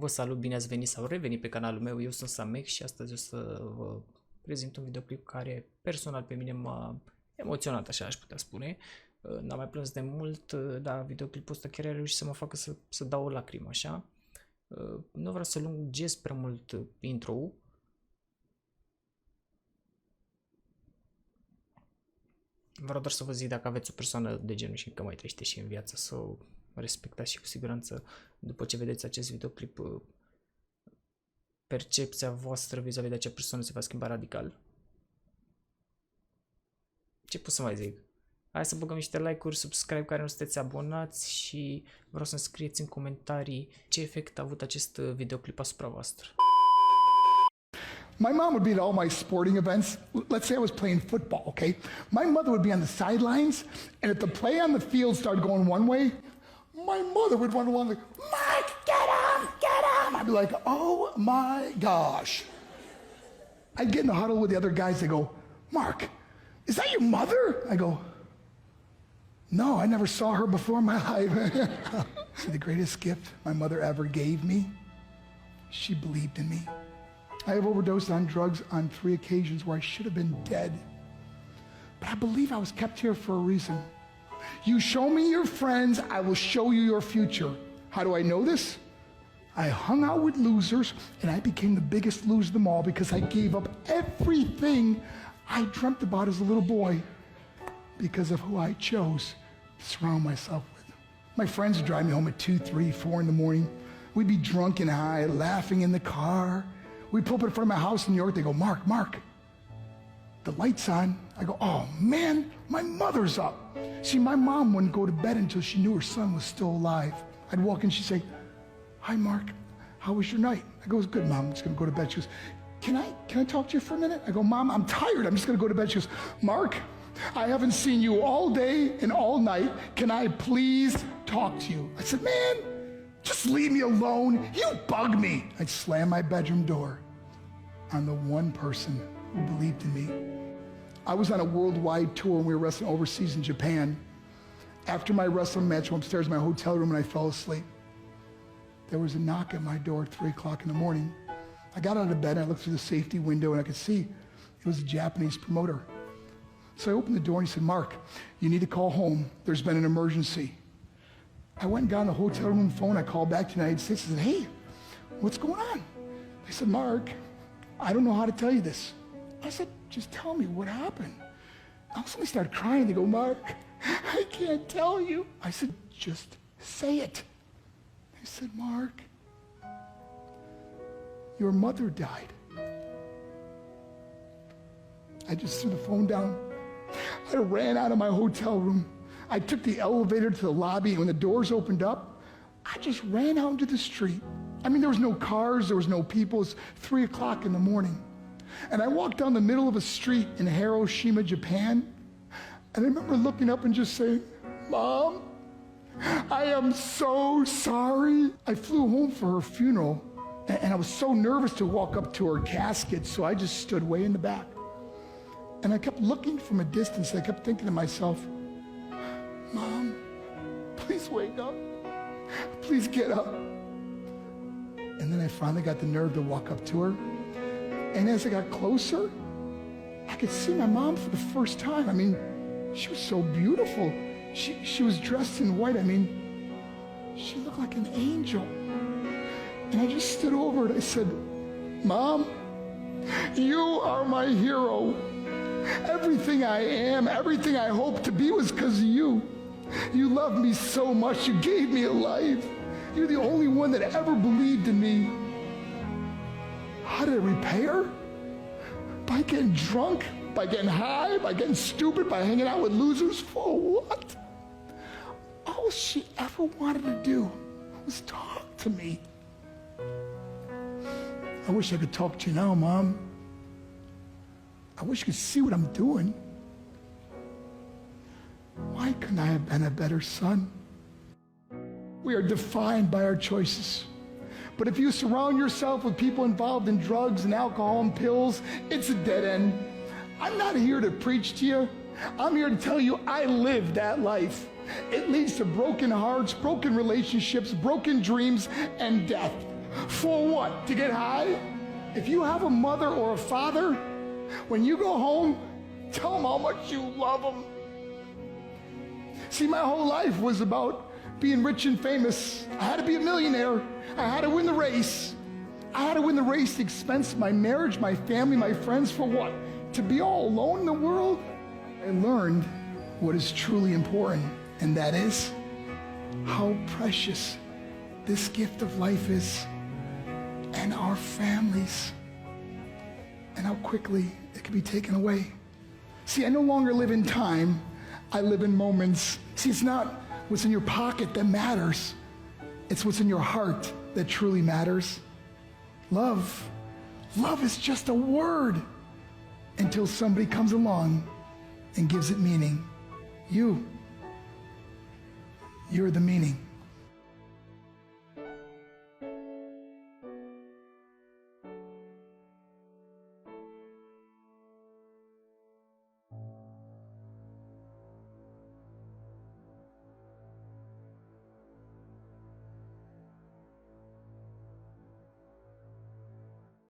Vă salut, bine ați venit sau revenit pe canalul meu, eu sunt SaMeH și astăzi o să vă prezint un videoclip care personal pe mine m-a emoționat, așa aș putea spune. N-am mai plâns de mult, dar videoclipul ăsta chiar a reușit să mă facă să dau o lacrimă, așa. Nu vreau să lungesc prea mult intro-ul. Vreau doar să vă zic, dacă aveți o persoană de genul și încă mai trăiește și în viață, să o respectați și cu siguranță după ce vedeți acest videoclip percepția voastră vis-a-vis de acea persoană se va schimba radical. Ce pot să mai zic? Hai să băgăm niște like-uri, subscribe care nu sunteți abonați și vreau să-mi scrieți în comentarii ce efect a avut acest videoclip asupra voastră. My mom would be at all my sporting events. Let's say I was playing football, okay? My mother would be on the sidelines, and if the play on the field started going one way, my mother would run along like, Mike, get him, get him! I'd be like, oh my gosh. I'd get in the huddle with the other guys, they go, Mark, is that your mother? I go, no, I never saw her before in my life. See, the greatest gift my mother ever gave me, she believed in me. I have overdosed on drugs on 3 occasions where I should have been dead. But I believe I was kept here for a reason. You show me your friends, I will show you your future. How do I know this? I hung out with losers, and I became the biggest loser of them all because I gave up everything I dreamt about as a little boy because of who I chose to surround myself with. My friends would drive me home at 2, 3, 4 in the morning. We'd be drunk and high, laughing in the car. We'd pull up in front of my house in New York. They go, Mark, the light's on. I go, oh man, my mother's up. See, my mom wouldn't go to bed until she knew her son was still alive. I'd walk in, she'd say, hi Mark, how was your night? I go, it was good, Mom, I'm just gonna go to bed. She goes, can I talk to you for a minute? I go, Mom, I'm tired, I'm just gonna go to bed. She goes, Mark, I haven't seen you all day and all night. Can I please talk to you? I said, man, just leave me alone. You bug me. I'd slam my bedroom door on the one person who believed in me. I was on a worldwide tour and we were wrestling overseas in Japan. After my wrestling match, I went upstairs in my hotel room and I fell asleep. There was a knock at my door at 3 o'clock in the morning. I got out of bed and I looked through the safety window and I could see it was a Japanese promoter. So I opened the door and he said, Mark, you need to call home. There's been an emergency. I went and got on the hotel room phone. I called back to the United States and said, hey, what's going on? They said, Mark, I don't know how to tell you this. I said, just tell me what happened. Now somebody started crying. They go, Mark, I can't tell you. I said, just say it. They said, Mark, your mother died. I just threw the phone down. I ran out of my hotel room. I took the elevator to the lobby, and when the doors opened up, I just ran out into the street. I mean, there was no cars, there was no people. It's 3 o'clock in the morning. And I walked down the middle of a street in Hiroshima, Japan, and I remember looking up and just saying, Mom, I am so sorry. I flew home for her funeral, and I was so nervous to walk up to her casket, so I just stood way in the back. And I kept looking from a distance. I kept thinking to myself, Mom, please wake up. Please get up. And then I finally got the nerve to walk up to her. And as I got closer, I could see my mom for the first time. I mean, she was so beautiful. She was dressed in white. I mean, she looked like an angel. And I just stood over and I said, Mom, you are my hero. Everything I am, everything I hope to be was because of you. You loved me so much, you gave me a life. You're the only one that ever believed in me. How did I repay her? By getting drunk, by getting high, by getting stupid, by hanging out with losers? For what? All she ever wanted to do was talk to me. I wish I could talk to you now, Mom. I wish you could see what I'm doing. Why couldn't I have been a better son? We are defined by our choices. But if you surround yourself with people involved in drugs and alcohol and pills, it's a dead end. I'm not here to preach to you. I'm here to tell you I lived that life. It leads to broken hearts, broken relationships, broken dreams, and death. For what? To get high? If you have a mother or a father, when you go home, tell them how much you love them. See, my whole life was about being rich and famous. I had to be a millionaire. I had to win the race. I had to win the race at the expense of my marriage, my family, my friends. For what? To be all alone in the world? I learned what is truly important, and that is how precious this gift of life is, and our families, and how quickly it can be taken away. See, I no longer live in time, I live in moments. See, it's not what's in your pocket that matters, it's what's in your heart that truly matters. Love is just a word until somebody comes along and gives it meaning. You're the meaning.